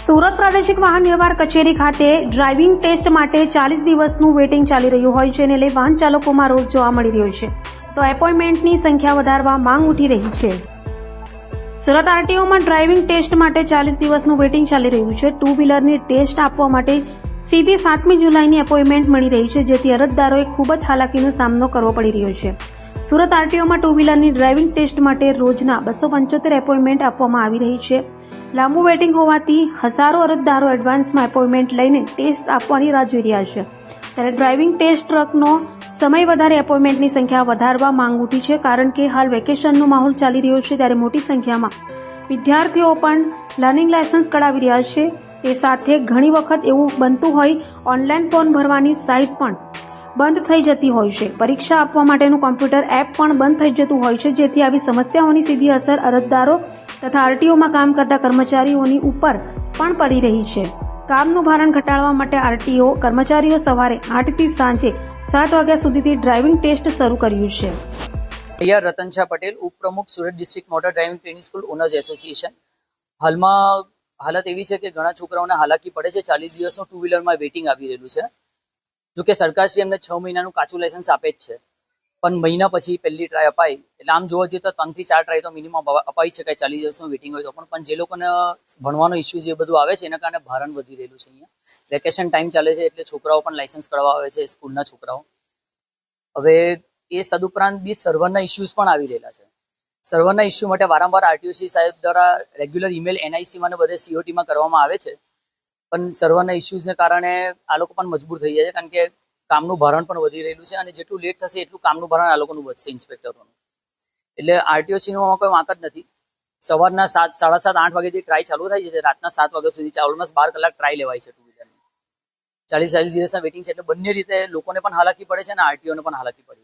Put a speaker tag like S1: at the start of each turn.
S1: સુરત પ્રાદેશિક વાહન વ્યવહાર કચેરી ખાતે ડ્રાઇવિંગ ટેસ્ટ માટે 40 દિવસનું વેઇટિંગ ચાલી રહ્યું હોય છે, જેને લઈ વાહન ચાલકોમાં રોજ જોવા મળી રહ્યો છે. તો એપોઇન્ટમેન્ટની સંખ્યા વધારવા માંગ ઉઠી રહી છે. સુરત આરટીઓમાં ડ્રાઇવિંગ ટેસ્ટ માટે 40 દિવસનું વેઇટિંગ ચાલી રહ્યું છે. ટુ વ્હીલરની ટેસ્ટ આપવા માટે સીધી 7મી જુલાઈની એપોઇન્ટમેન્ટ મળી રહી છે, જેથી અરજદારોએ ખૂબ જ હાલાકીનો સામનો કરવો પડી રહ્યો છે. સુરત આરટીઓમાં ટુ વ્હીલરની ડ્રાઇવિંગ ટેસ્ટ માટે રોજના 275 એપોઇન્ટમેન્ટ આપવામાં આવી રહી છે. લાંબુ વેઇટિંગ હોવાથી હજારો અરજદારો એડવાન્સમાં એપોઇન્ટમેન્ટ લઈને ટેસ્ટ આપવાની રાહ જોઈ રહ્યા છે. ત્યારે ડ્રાઇવિંગ ટેસ્ટ ટ્રકનો સમય વધારે એપોઇન્ટમેન્ટની સંખ્યા વધારવા માંગ ઉઠી છે, કારણ કે હાલ વેકેશનનો માહોલ ચાલી રહ્યો છે, ત્યારે મોટી સંખ્યામાં વિદ્યાર્થીઓ પણ લર્નિંગ લાયસન્સ કઢાવી રહ્યા છે. તે સાથે ઘણી વખત એવું બનતું હોય ઓનલાઈન ફોર્મ ભરવાની સાઇટ પણ બંધ થઈ જતી હોય છે. પરીક્ષા આપવા માટેનું કોમ્પ્યુટર એપ પણ બંધ થઈ જતું હોય છે, જેથી આવી સમસ્યાઓની સીધી અસર અરજદારો તથા આરટીઓમાં કામ કરતા કર્મચારીઓની ઉપર પણ પડી રહી છે. કામનું ભારણ ઘટાડવા માટે આરટીઓ કર્મચારીઓ સવારે 8 થી સાંજે 7 વાગ્યા સુધીથી ડ્રાઇવિંગ ટેસ્ટ શરૂ કર્યું છે.
S2: રતનશાહ પટેલ, ઉપપ્રમુખ, Surat district motor driving training school owners association. હાલમાં હાલત એવી છે કે ઘણા છોકરાઓને હાલાકી પડે છે. 40 દિવસનું ટુ વ્હીલરમાં વેઇટિંગ આવી રહેલું છે. જોકે સરકારશ્રી એમને 6 મહિનાનું કાચું લાયસન્સ આપે જ છે, પણ મહિના પછી પહેલી ટ્રાય અપાય એટલે આમ જોવા જઈએ તો 3 થી 4 ટ્રાય તો મિનિમમ અપાઈ શકાય 40 દિવસનું વેઇટિંગ હોય તો પણ જે લોકોને ભણવાનો ઇસ્યુ જે બધું આવે છે એના કારણે ભારણ વધી રહેલું છે. અહીંયા વેકેશન ટાઈમ ચાલે છે એટલે છોકરાઓ પણ લાયસન્સ કઢાવવા આવે છે, સ્કૂલના છોકરાઓ. હવે એ સદુપરાંત બી સર્વરના ઇસ્યુઝ પણ આવી રહેલા છે. સર્વરના ઇસ્યુ માટે વારંવાર આરટીઓસી સાહેબ દ્વારા રેગ્યુલર ઈમેલ એનઆઈસીમાં ને બધે સીઓટીમાં કરવામાં આવે છે, પણ સર્વરના ઇસ્યુઝને કારણે આ લોકો પણ મજબૂર થઈ જાય છે, કારણ કે કામનું ભારણ પણ વધી રહેલું છે અને જેટલું લેટ થશે એટલું કામનું ભારણ આ લોકોનું વધશે ઇન્સ્પેક્ટરોનું. એટલે આરટીઓસીનો કોઈ વાંક જ નથી. સવારના 7, 7:30, 8 વાગ્યાથી ટ્રાય ચાલુ થાય છે, રાતના 7 વાગ્યા સુધી ઓલમોસ્ટ 12 કલાક ટ્રાય લેવાય છે ટુ વ્હીલરની. 40 દિવસના વેઇટિંગ છે એટલે બંને રીતે લોકોને પણ હાલાકી પડે છે અને આરટીઓને પણ હાલાકી પડે છે.